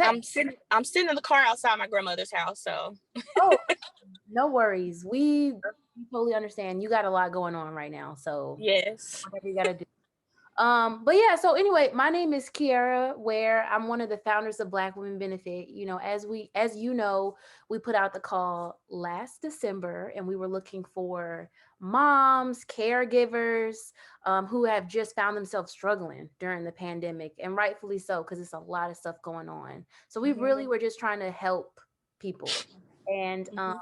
Okay. I'm sitting in the car outside my grandmother's house. So Oh, no worries. We totally understand. You got a lot going on right now, so yes. whatever you gotta do. But yeah, so anyway, my name is Kyaira Ware. I'm one of the founders of Black Women Benefit. You know, as you know, we put out the call last December and we were looking for moms, caregivers, who have just found themselves struggling during the pandemic, and rightfully so, because it's a lot of stuff going on. So we Hmm. really were just trying to help people. And Hmm.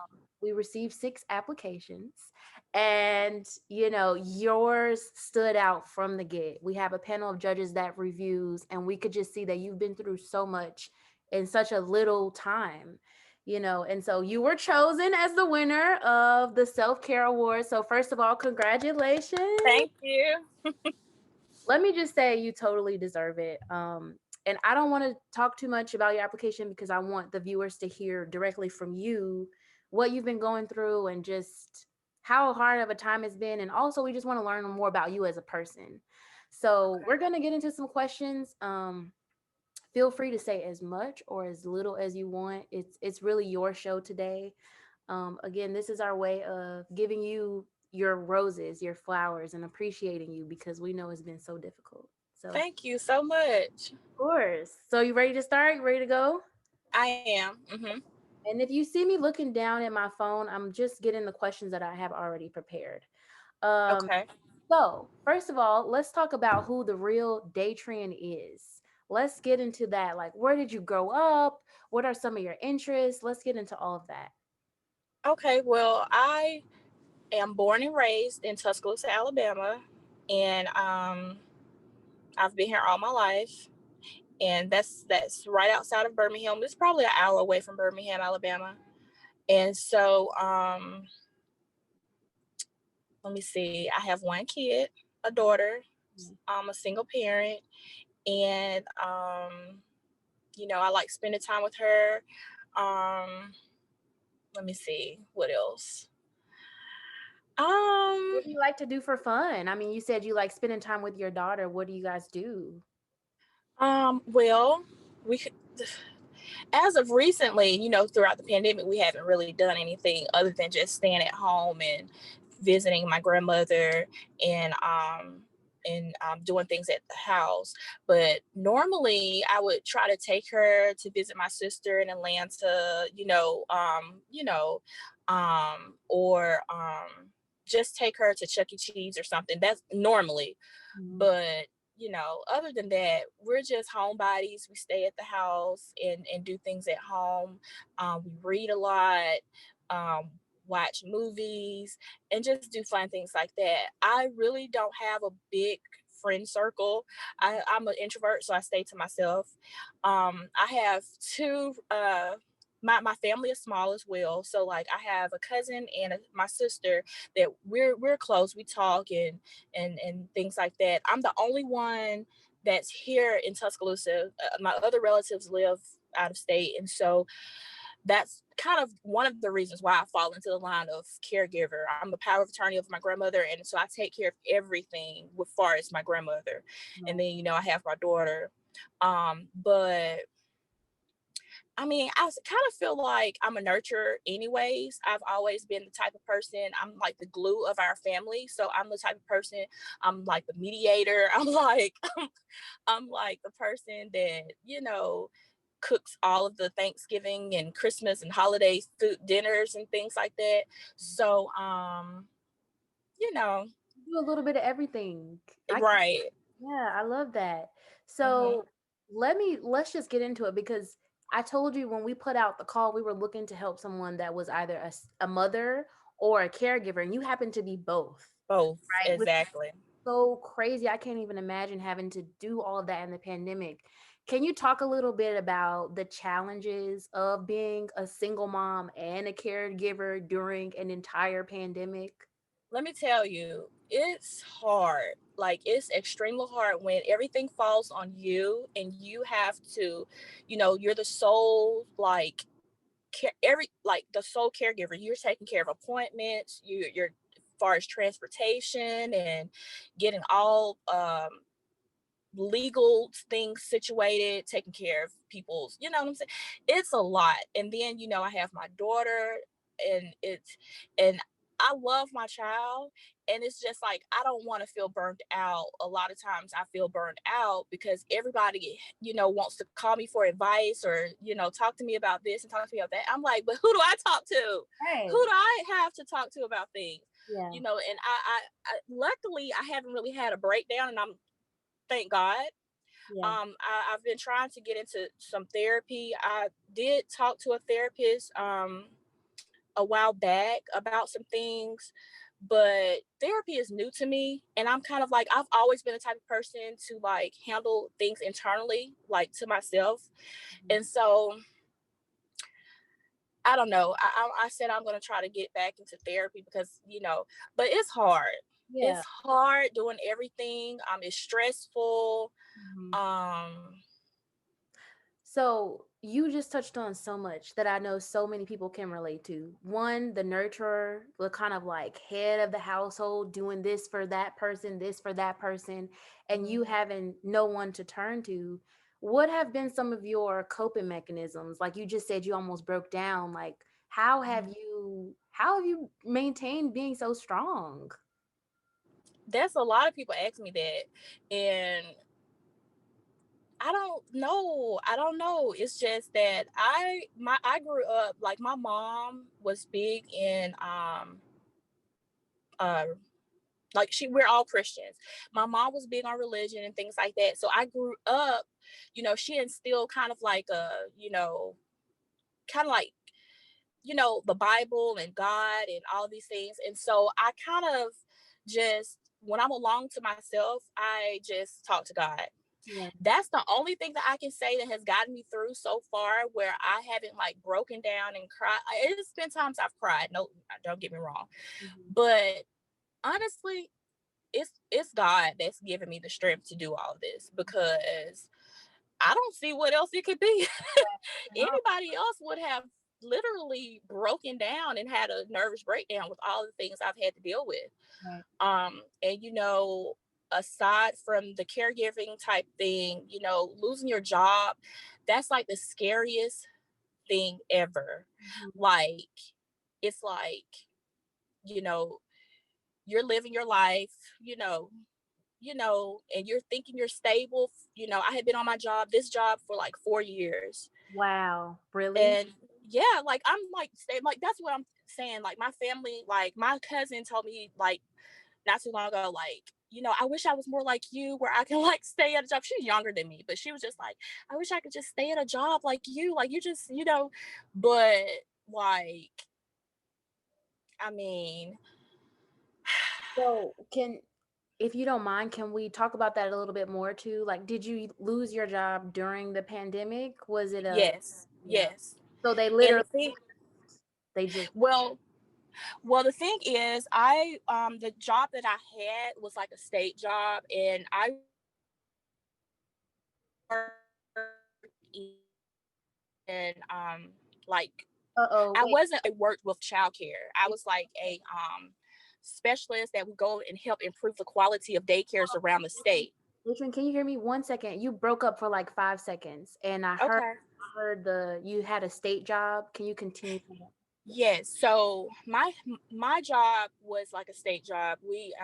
we received 6 applications, and you know, yours stood out from the get. We have a panel of judges that reviews, and we could just see that you've been through so much in such a little time, you know. And so you were chosen as the winner of the self-care award. So first of all, congratulations. Thank you. Let me just say you totally deserve it. And I don't want to talk too much about your application because I want the viewers to hear directly from you what you've been going through and just how hard of a time it's been. And also, we just want to learn more about you as a person. So we're gonna get into some questions. Feel free to say as much or as little as you want. It's really your show today. Again, this is our way of giving you your roses, your flowers, and appreciating you because we know it's been so difficult. So, of Thank you so much. course. So, you ready to start? You ready to go? I am. Hmm. And if you see me looking down at my phone, I'm just getting the questions that I have already prepared. Um, Okay. so, first of all, let's talk about who the real Datrian is. Let's get into that. Like, where did you grow up? What are some of your interests? Let's get into all of that. Okay. Well, I am born and raised in Tuscaloosa, Alabama, and I've been here all my life. And that's right outside of Birmingham. It's probably an hour away from Birmingham, Alabama. And so, let me see. I have one kid, a daughter. I'm a single parent, and I like spending time with her. Um, Let me see what else. Um, What do you like to do for fun? I mean, you said you like spending time with your daughter. What do you guys do? well, we as of recently, throughout the pandemic, we haven't really done anything other than just staying at home and visiting my grandmother and doing things at the house. But normally, I would try to take her to visit my sister in Atlanta, or just take her to Chuck E. Cheese or something. That's normally, Mhm. but other than that, we're just homebodies. We stay at the house and do things at home. We read a lot, um, watch movies, and just do fun things like that. I really don't have a big friend circle. I'm an introvert, so I stay to myself. I have two. My family is small as well, so like I have a cousin and my sister that we're close. We talk and things like that. I'm the only one that's here in Tuscaloosa. My other relatives live out of state, and so that's kind of one of the reasons why I fall into the line of caregiver. I'm a power of attorney of my grandmother, and so I take care of everything with far as my grandmother. And Right. then I have my daughter. But I mean, I kind of feel like I'm a nurturer anyways. I've always been the type of person, I'm like the glue of our family. So I'm the type of person, I'm like the mediator. I'm like the person that, cooks all of the Thanksgiving and Christmas and holiday food dinners and things like that. So, you know, You do a little bit of everything. right. Yeah, I love that. Hmm. So let's just get into it because I told you when we put out the call, we were looking to help someone that was either a mother or a caregiver, and you happen to be both, Both, right? Which is exactly. so crazy. I can't even imagine having to do all of that in the pandemic. Can you talk a little bit about the challenges of being a single mom and a caregiver during an entire pandemic? Let me tell you, it's hard. Like it's extremely hard when everything falls on you and you have to, you're the sole like the sole caregiver. You're taking care of appointments. You're as far as transportation and getting all legal things situated, taking care of people's, you know what I'm saying? It's a lot. And then, I have my daughter, and and I love my child. And it's just like, I don't want to feel burnt out. A lot of times I feel burnt out because everybody, wants to call me for advice, or, talk to me about this and talk to me about that. I'm like, but who do I talk to? Who Right. do I have to talk to about things? Yeah. And luckily I haven't really had a breakdown, and thank God. Yeah. I've been trying to get into some therapy. I did talk to a therapist a while back about some things, but therapy is new to me. And I'm kind of like, I've always been the type of person to like handle things internally, like to myself. Mhm. And so I don't know. I said I'm going to try to get back into therapy because, but it's hard. Yeah. It's hard doing everything. It's stressful. Mhm. Um, So you just touched on so much that I know so many people can relate to. One, the nurturer, the kind of like head of the household, doing this for that person, and mhm. you having no one to turn to. What have been some of your coping mechanisms? Like you just said, you almost broke down. Like how have you maintained being so strong? That's a lot of people ask me that. And I don't know. I don't know. It's just that I grew up like my mom was big in uh like we're all Christians. My mom was big on religion and things like that. So I grew up, she instilled kind of like kind of like the Bible and God and all these things. And so I kind of just, when I'm alone to myself, I just talk to God. Yeah. That's the only thing that I can say that has gotten me through so far, where I haven't like broken down and cried. It's been times I've cried. No, don't get me wrong. Mhm. But honestly, it's God that's giving me the strength to do all this, because I don't see what else it could be. No. Anybody else would have literally broken down and had a nervous breakdown with all the things I've had to deal with. Right. And aside from the caregiving type thing, losing your job, that's like the scariest thing ever. Mhm. Like, it's like, you know, you're living your life, you know, and you're thinking you're stable. I had been on this job for like 4 years. Wow. Really? And yeah, like I'm like like that's what I'm saying. Like my family, like my cousin told me like not too long ago, like, I wish I was more like you, where I can like stay at a job. She's younger than me, but she was just like, I wish I could just stay at a job like you just, but like, I mean, So, if you don't mind, can we talk about that a little bit more too? Like, did you lose your job during the pandemic? Was it a, yes, yeah. yes. So they And the literally, thing, they just, well, the thing is, the job that I had was like a state job, and I worked in like uh-oh, I wait. wasn't I worked with childcare. I was like a specialist that would go and help improve the quality of daycares around the state. Adrian, can you hear me 1 second? You broke up for like 5 seconds and I heard, Okay. you had a state job. Can you continue? Yes. So my job was like a state job. We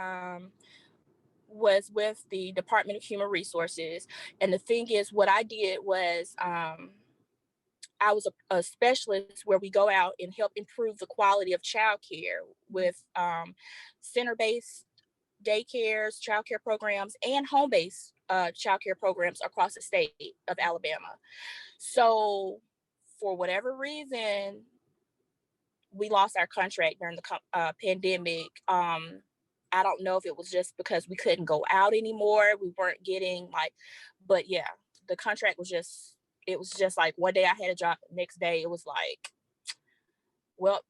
was with the Department of Human Resources, and the thing is, what I did was I was a specialist where we go out and help improve the quality of childcare with center-based daycares, childcare programs, and home-based childcare programs across the state of Alabama. So, for whatever reason, we lost our contract during the pandemic. I don't know if it was just because we couldn't go out anymore. We weren't getting like, but yeah, the contract was just, it was just like one day I had a job, the next day it was like, well,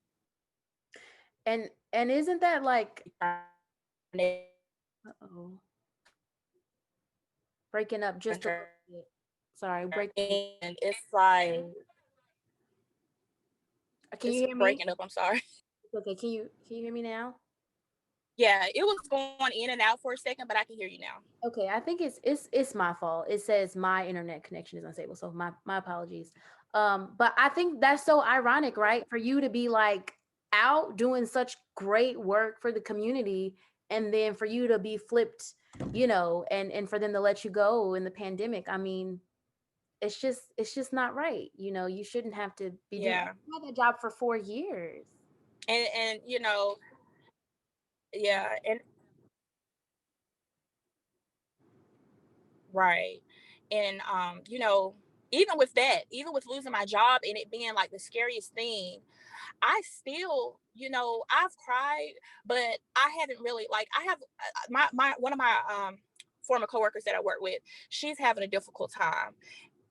And isn't that like, and uh-oh, breaking up just a little bit. Sorry, it's like, can you it's hear me? breaking up. I'm sorry. Okay, can you hear me now? Yeah, it was going in and out for a second, but I can hear you now. Okay, I think it's my fault. It says my internet connection is unstable, so my apologies. But I think that's so ironic, right? For you to be like out doing such great work for the community, and then for you to be flipped, and for them to let you go in the pandemic. I mean, it's just not right. You shouldn't have to be doing. Yeah. You had that job for 4 years. And yeah, and right. And even with that, even with losing my job and it being like the scariest thing, I still, I've cried, but I haven't really like I have my one of my former coworkers that I work with, she's having a difficult time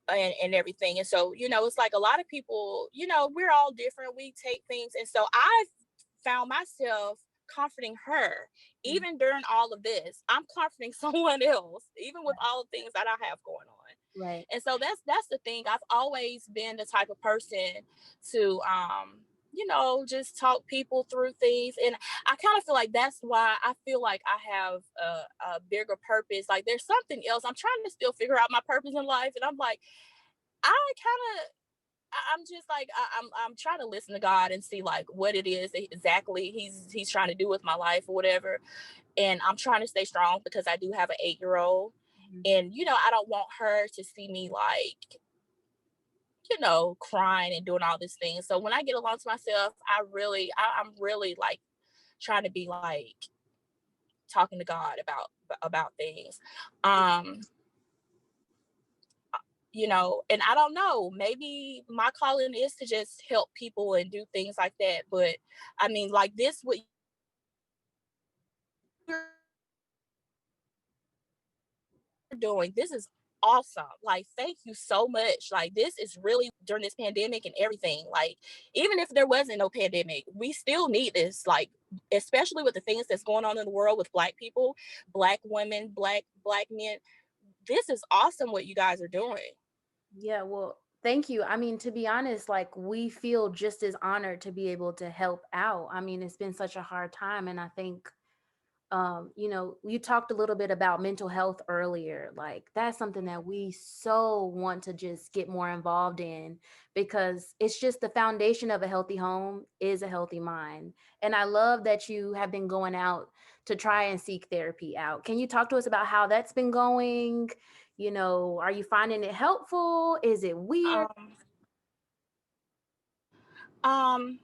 and everything. And so, it's like a lot of people, we're all different. We take things. And so I found myself comforting her Mm. even during all of this. I'm comforting someone else even with all the things that I have going on. Right. And so that's the thing. I've always been the type of person to just talk people through things. And I kind of feel like that's why I feel like I have a bigger purpose. Like there's something else. I'm trying to still figure out my purpose in life. And I'm like, I kind of I'm just like I'm trying to listen to God and see like what it is exactly he's trying to do with my life or whatever. And I'm trying to stay strong because I do have an 8-year-old, Mhm. and I don't want her to see me like crying and doing all these things. So when I get along to myself, I'm really like trying to be like talking to God about things. Um and I don't know, maybe my calling is to just help people and do things like that. But I mean, like this, what you're doing, this is awesome. Like, thank you so much. Like, this is really during this pandemic and everything. Like, even if there wasn't no pandemic, we still need this. Like, especially with the things that's going on in the world with Black people, Black women, Black men. This is awesome what you guys are doing. Yeah, well, thank you. I mean, to be honest, like we feel just as honored to be able to help out. I mean, it's been such a hard time, and I think you talked a little bit about mental health earlier. Like that's something that we so want to just get more involved in because it's just the foundation of a healthy home is a healthy mind. And I love that you have been going out to try and seek therapy out. Can you talk to us about how that's been going? Are you finding it helpful? Is it weird? Um, um,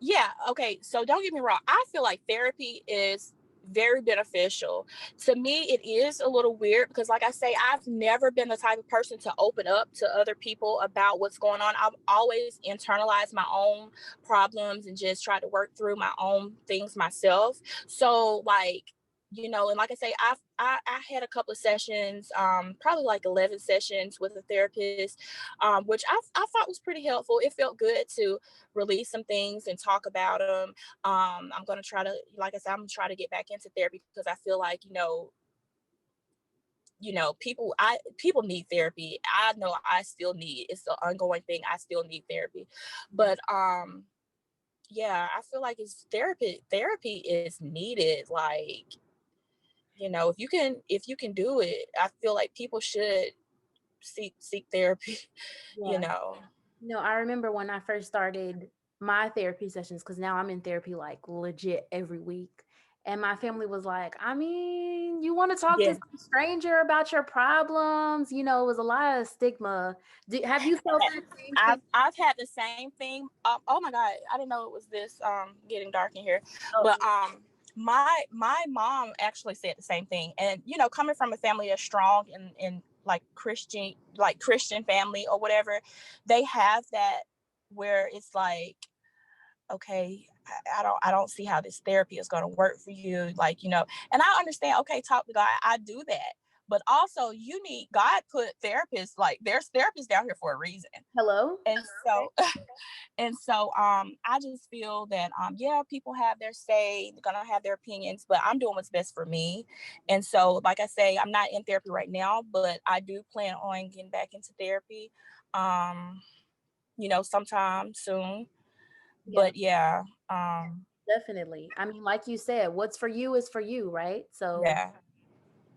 Yeah. Okay. So don't get me wrong. I feel like therapy is very beneficial. To me, it is a little weird because, like I say, I've never been the type of person to open up to other people about what's going on. I've always internalized my own problems and just try to work through my own things myself. So, like, and like I say, I had a couple of sessions, probably like 11 sessions with a therapist, which I thought was pretty helpful. It felt good to release some things and talk about them. I'm going to try to, like I said, I'm going to try to get back into therapy because I feel like, people need therapy. I know I still need, it's an ongoing thing. I still need therapy. But yeah, I feel like it's therapy is needed. Like, if you can do it, I feel like people should seek therapy, you Yeah. know. No, I remember when I first started my therapy sessions, because now I'm in therapy like legit every week. And my family was like, I mean, you want to talk to Yeah. some stranger about your problems? It was a lot of stigma. Have you felt that same I've thing? I've had the same thing. Oh my God, I didn't know it was this getting dark in here. Oh, But my mom actually said the same thing. And coming from a family that's strong and like Christian family or whatever, they have that where it's like, okay, I don't see how this therapy is going to work for you, like, and I understand, okay, talk to God, I do that. But also, God put therapists, like there's therapists down here for a reason. hello? And so and so I just feel that yeah, people have their say, they're gonna have their opinions, but I'm doing what's best for me. And so, like I say, I'm not in therapy right now, but I do plan on getting back into therapy sometime soon. Yeah. But yeah, um definitely. I mean, like you said, what's for you is for you, right? So Yeah.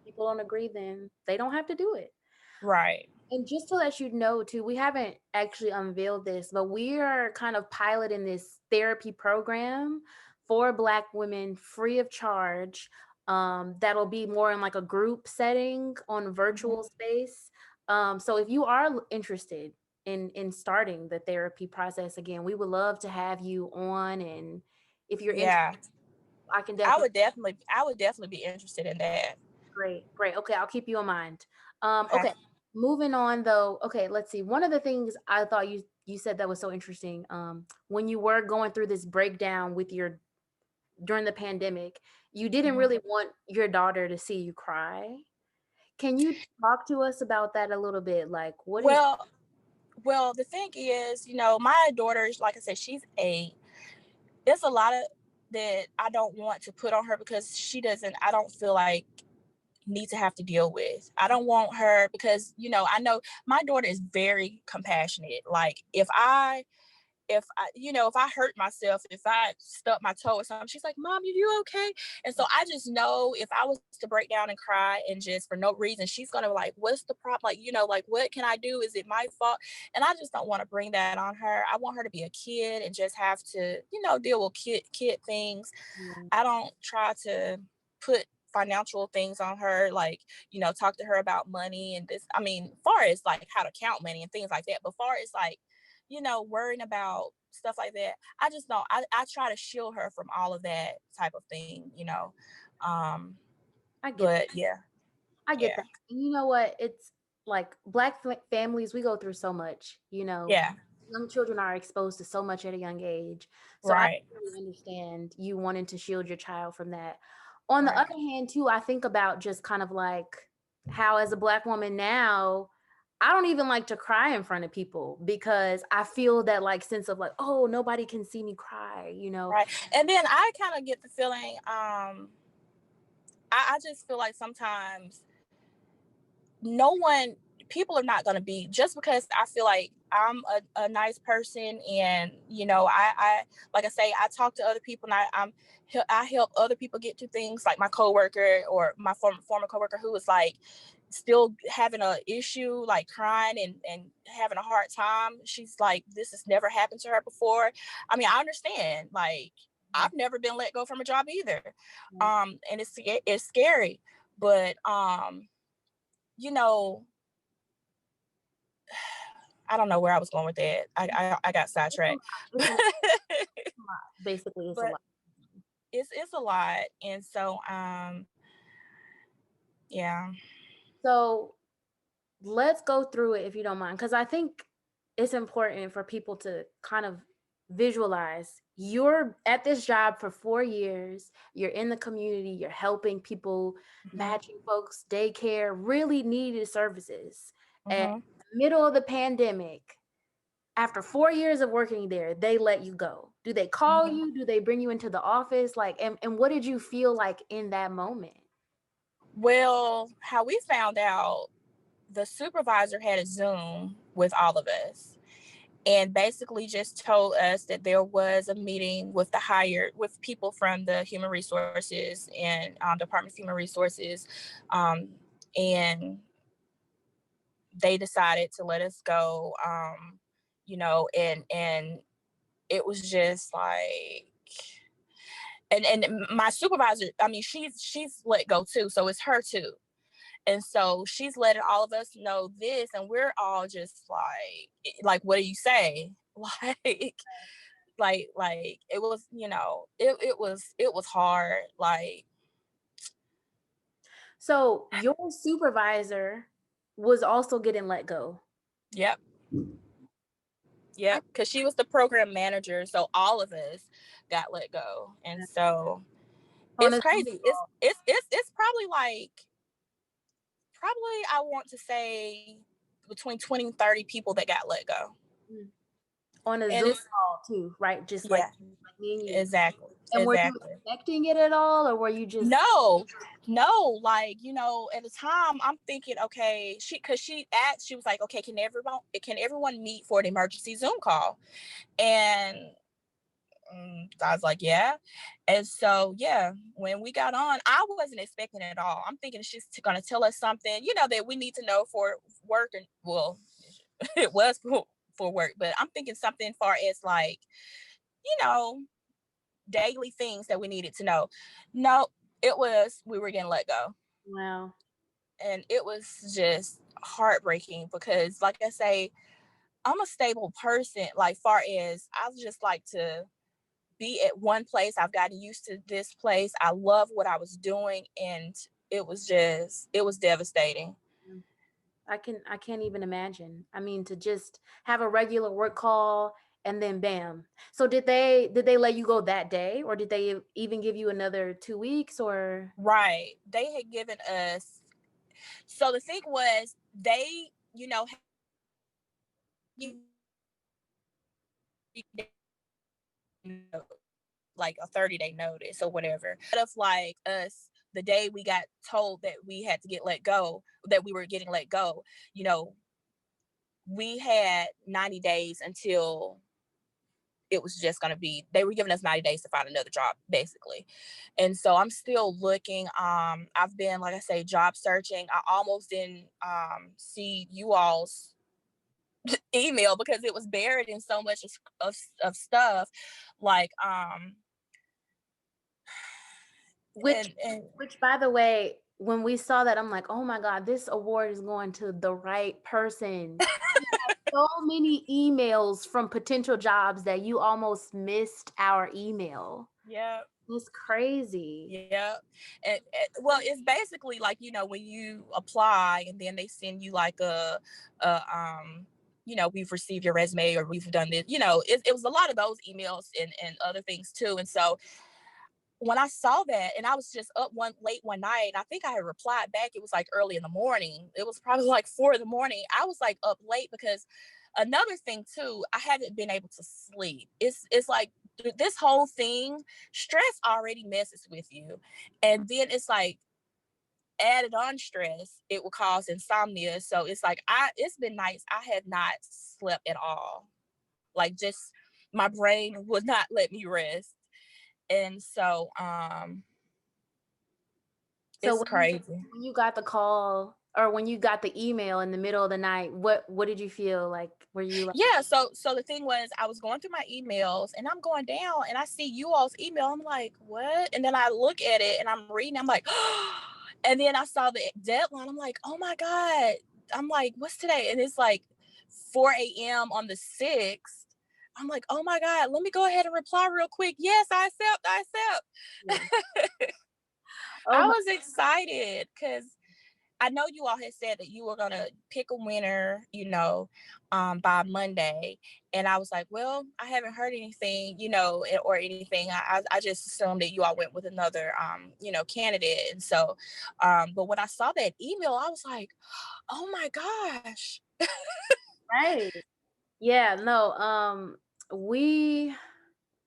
people don't agree, then they don't have to do it. Right. And just to let you know too, we haven't actually unveiled this, but we are kind of piloting this therapy program for Black women free of charge. That'll be more in like a group setting on virtual Mhm. space. So if you are interested in starting the therapy process again, we would love to have you on. And if you're interested, Yeah. I can definitely. I would definitely be interested in that. Great, great. Okay, I'll keep you in mind. Okay. Okay, moving on though. Okay, let's see. One of the things I thought you said that was so interesting. When you were going through this breakdown with your during the pandemic, you didn't Mhm. really want your daughter to see you cry. Can you talk to us about that a little bit? Like, what is? Well, well, the thing is, my daughter's, like I said, she's 8. There's a lot of that I don't want to put on her because I don't feel like need to have to deal with. I don't want her because, I know my daughter is very compassionate. Like if I hurt myself, if I stub my toe or something, she's like, Mom, you okay? And so I just know if I was to break down and cry and just for no reason, she's gonna be like, what's the problem? Like, like what can I do? Is it my fault? And I just don't want to bring that on her. I want her to be a kid and just have to, deal with kid things. Yeah, I don't try to put financial things on her, like, talk to her about money and this. I mean, far as like how to count money and things like that, but far as like, worrying about stuff like that, I just don't. I try to shield her from all of that type of thing. Um, I get but yeah, I get yeah, that. And you know what? It's like Black families, we go through so much. yeah, Young children are exposed to so much at a young age. So I right, really understand you wanting to shield your child from that. On the right, other hand, too, I think about just kind of like how, as a Black woman now, I don't even like to cry in front of people because I feel that like sense of like, oh, nobody can see me cry. right. And then I kind of get the feeling, I just feel like sometimes no one people are not going to be just because I feel like I'm a nice person and I like I say I talk to other people and I help other people get to things like my coworker or my former coworker who was like still having a issue like crying and having a hard time. She's like this has never happened to her before. I mean I understand like Yeah, I've never been let go from a job either. right. And it's scary but you know, I don't know where I was going with that. I got It's a sidetracked. lot. It's a lot. Basically, it's a But lot. it's a lot. And so yeah. So let's go through it if you don't mind, because I think it's important for people to kind of visualize you're at this job for 4 years, you're in the community, you're helping people, Mhm. matching folks, daycare, really needed services. At Mhm. the middle of the pandemic, after 4 years of working there, they let you go. Do they call Mhm. you? Do they bring you into the office? Like, and what did you feel like in that moment? Well, how we found out, the supervisor had a Zoom with all of us and basically just told us that there was a meeting with with people from the human resources and Department of Human Resources, um, and they decided to let us go. And it was just like, and my supervisor, I mean, she's let go too, so it's her too. And so she's letting all of us know this, and we're all just like, what do you say? Like it was, it was hard. Like, So your supervisor was also getting let go. yep, yep, because she was the program manager, so all of us got let go, and so On it's a Zoom crazy. It's probably like probably I want to say between 20 and 30 people that got let go. mm, on a And Zoom it's call too, right? Just yeah, like me and you. exactly. And were you Exactly. expecting it at all, or were you just No, no, like, at the time I'm thinking, okay, she asked, she was like, okay, can everyone meet for an emergency Zoom call? And So I was like, yeah. And so, yeah, when we got on, I wasn't expecting it at all. I'm thinking it's just going to tell us something, that we need to know for work. And well, it was for work, but I'm thinking something far as like, you know, daily things that we needed to know. No, it was, we were getting let go. Wow. And it was just heartbreaking because, like I say, I'm a stable person. Like, far as I just like to be at one place. I've gotten used to this place. I love what I was doing, and it was devastating. Mm. I can't even imagine. I mean, to just have a regular work call and then bam. So did they let you go that day, or did they even give you another 2 weeks or? Right. They had given us, so the thing was, they, like a 30-day notice or whatever. Instead of like us, the day we got told that we had to get let go, that we were getting let go, you know, we had 90 days until it was just going to be, they were giving us 90 days to find another job basically. And so I'm still looking. I've been, like I say, job searching. I almost didn't see you all's email because it was buried in so much of stuff, like Which and which by the way, when we saw that, I'm like, "Oh my god, this award is going to the right person." We have so many emails from potential jobs that you almost missed our email. yeah. It's crazy. Yeah. And well, it's basically like, when you apply and then they send you like a we've received your resume or we've done this, it was a lot of those emails and other things too. And so when I saw that, and I was just up late one night, I think I had replied back. It was like early in the morning. It was probably like 4 in the morning. I was like up late because another thing too, I haven't been able to sleep. It's like this whole thing, stress already messes with you, and then it's like added on stress, it will cause insomnia. So it's like it's been nights I have not slept at all. Like, just my brain would not let me rest. And so So it's crazy. when you got the call or when you got the email in the middle of the night, what did you feel like? Were you like, Yeah, so the thing was, I was going through my emails and I'm going down and I see you all's email. I'm like, what? And then I look at it and I'm reading, I'm like, and then I saw the deadline. I'm like, oh my God. I'm like, what's today? And it's like 4 a.m. on the 6th. I'm like, oh my God, let me go ahead and reply real quick. Yes, I yeah. accept. Oh I my was excited because I know you all had said that you were gonna pick a winner, by Monday, and I was like, well, I haven't heard anything, or anything. I just assumed that you all went with another, candidate, and so, but when I saw that email, I was like, oh my gosh. right. Yeah, no, we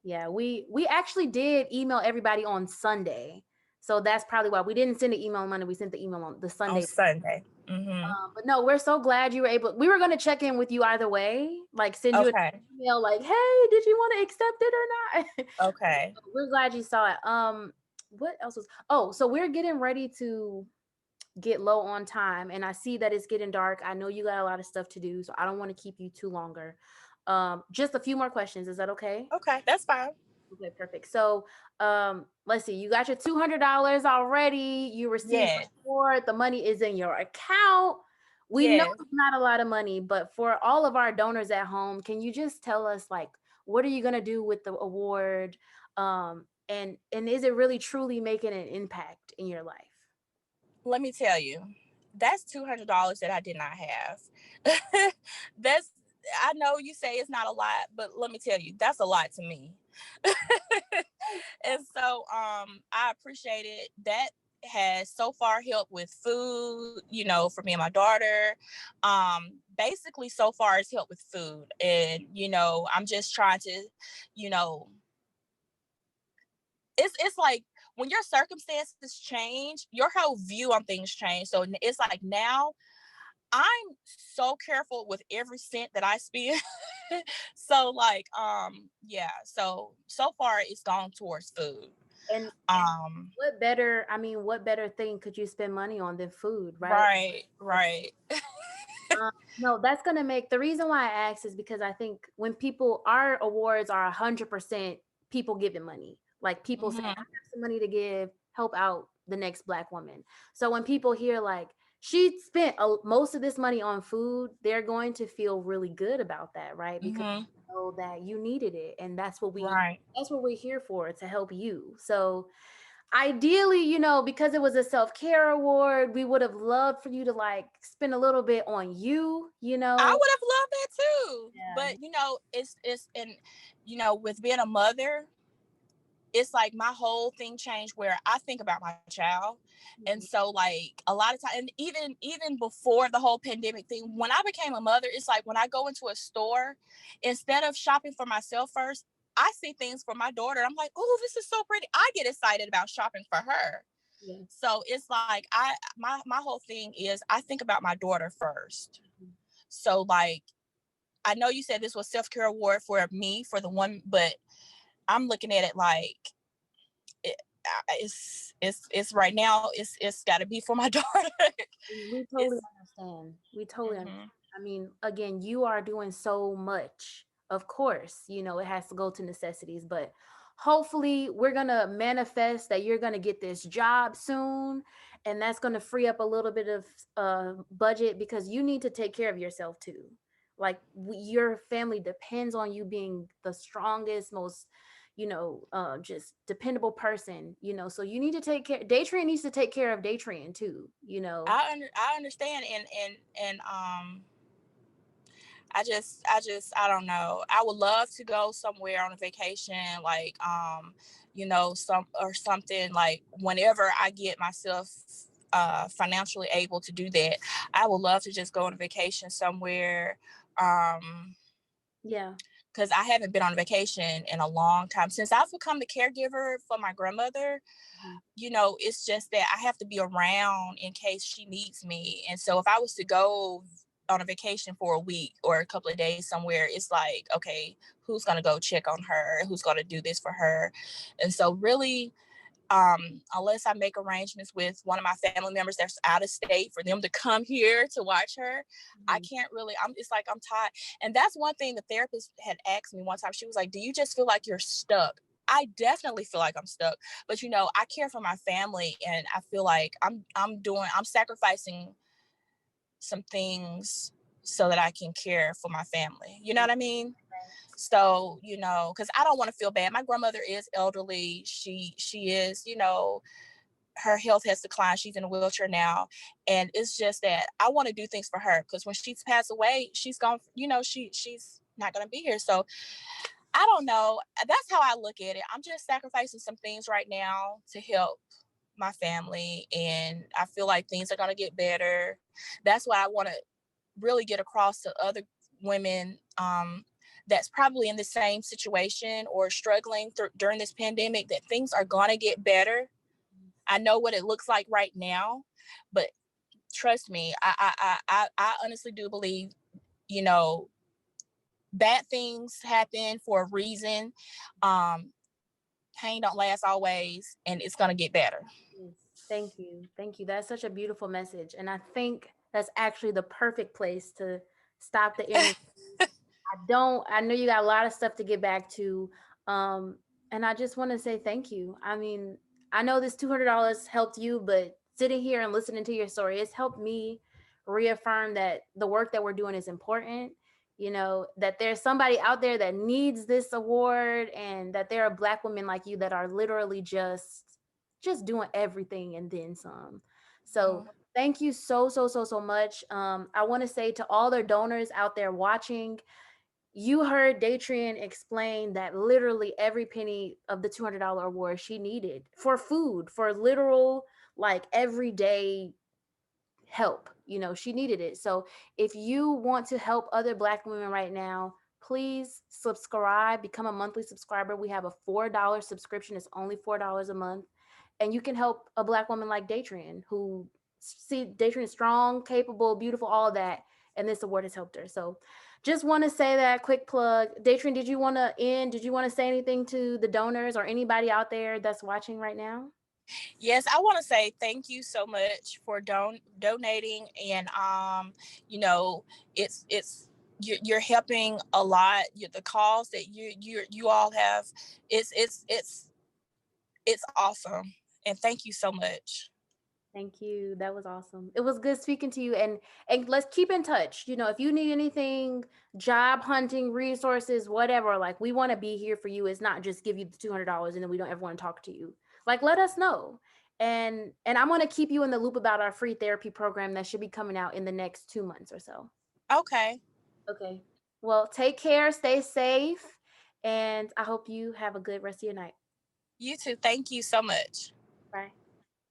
yeah, we actually did email everybody on Sunday. So that's probably why we didn't send the email on Monday. We sent the email on the On Sunday. Sunday. Mm-hmm. But no, we're so glad you were able. We were going to check in with you either way, like send you an Okay. email, like, "Hey, did you want to accept it or not?" Okay. We're glad you saw it. What else was? Oh, so we're getting ready to get low on time, and I see that it's getting dark. I know you got a lot of stuff to do, so I don't want to keep you too longer. Just a few more questions. Is that okay? Okay, that's fine. Okay, perfect. So, let's see. You got your $200 already. You received Yes. support. The money is in your account. We know Yes. it's not a lot of money, but for all of our donors at home, can you just tell us like what are you gonna do with the award? And is it really truly making an impact in your life? Let me tell you, that's $200 that I did not have. that's I know you say it's not a lot, but let me tell you, that's a lot to me. And so I appreciate it. That has so far helped with food, for me and my daughter. Basically so far it's helped with food. And, I'm just trying to, you know, it's like when your circumstances change, your whole view on things change. So it's like now I'm so careful with every cent that I spend. So like, yeah, so far it's gone towards food. And Um, what better, I mean, what better thing could you spend money on than food, right? right, right. Um, no, that's gonna make the reason why I asked is because I think when people our awards are 100% people giving money, like people saying, "I Mhm, have some money to give, help out the next Black woman." So when people hear like she spent most of this money on food, they're going to feel really good about that, right? Because mhm, they know that you needed it, and right. that's what we're here for, to help you. So ideally, because it was a self-care award, we would have loved for you to like spend a little bit on you, I would have loved that too, Yeah. but it's and with being a mother, it's like my whole thing changed where I think about my child. And Mhm. so like a lot of time, and even before the whole pandemic thing, when I became a mother, it's like when I go into a store, instead of shopping for myself first, I see things for my daughter. I'm like, oh, this is so pretty. I get excited about shopping for her. Yeah. So it's like my whole thing is I think about my daughter first. Mhm. So like I know you said this was self-care award for me for the one, but I'm looking at it like it, it's right now. It's got to be for my daughter. We totally It's understand. We totally understand. mhm, I mean, again, you are doing so much. Of course, it has to go to necessities, but hopefully we're going to manifest that you're going to get this job soon, and that's going to free up a little bit of budget because you need to take care of yourself too. Like your family depends on you being the strongest, most just dependable person, so you need to take care. Datrian needs to take care of Datrian too, I understand, and I don't know. I would love to go somewhere on a vacation, like some or something, like whenever I get myself financially able to do that. I would love to just go on a vacation somewhere. Um Yeah. because I haven't been on vacation in a long time. Since I've become the caregiver for my grandmother, Mhm. it's just that I have to be around in case she needs me. And so if I was to go on a vacation for a week or a couple of days somewhere, it's like, okay, who's going to go check on her? Who's going to do this for her? And so really, unless I make arrangements with one of my family members that's out of state for them to come here to watch her, I Mhm. can't really. It's like I'm tired, and that's one thing the therapist had asked me one time. She was like, "Do you just feel like you're stuck?" I definitely feel like I'm stuck, but I care for my family, and I feel like I'm sacrificing some things so that I can care for my family. You know what I mean? So, because I don't want to feel bad. My grandmother is elderly. She is, her health has declined. She's in a wheelchair now. And it's just that I want to do things for her because when she's passed away, she's gone, she's not gonna be here. So I don't know. That's how I look at it. I'm just sacrificing some things right now to help my family. And I feel like things are gonna get better. That's why I want to really get across to other women that's probably in the same situation or struggling during this pandemic that things are going to get better. I know what it looks like right now, but trust me, I honestly do believe, you know, bad things happen for a reason. Um, Pain don't last always, and it's going to get better. Yes. Thank you. Thank you. That's such a beautiful message. And I think that's actually the perfect place to stop the interview. I know you got a lot of stuff to get back to. Um, and I just want to say thank you. I mean, I know this $200 helped you, but sitting here and listening to your story, it's helped me reaffirm that the work that we're doing is important. That there's somebody out there that needs this award, and that there are Black women like you that are literally just doing everything and then some. So Mhm. thank you so, so, so, so much. I want to say to all the donors out there watching, you heard Datrian explain that literally every penny of the $200 award she needed for food, for literal, like everyday help. She needed it. So if you want to help other Black women right now, please subscribe, become a monthly subscriber. We have a $4 subscription. It's only $4 a month. And you can help a Black woman like Datrian, who see Datrian is strong, capable, beautiful, all that. and this award has helped her. So just want to say that quick plug. Datrian, did you want to end? Did you want to say anything to the donors or anybody out there that's watching right now? Yes, I want to say thank you so much for donating, and you know, it's you're helping a lot. The calls that you all have, it's awesome, and thank you so much. Thank you. That was awesome. It was good speaking to you, and let's keep in touch. You know, if you need anything, job hunting, resources, whatever, like we want to be here for you. It's not just give you the $200 and then we don't ever want to talk to you. Like let us know. And I'm going to keep you in the loop about our free therapy program that should be coming out in the next 2 months or so. Okay, Okay. Well, take care, stay safe, and I hope you have a good rest of your night. you too. Thank you so much. Bye.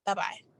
Bye bye.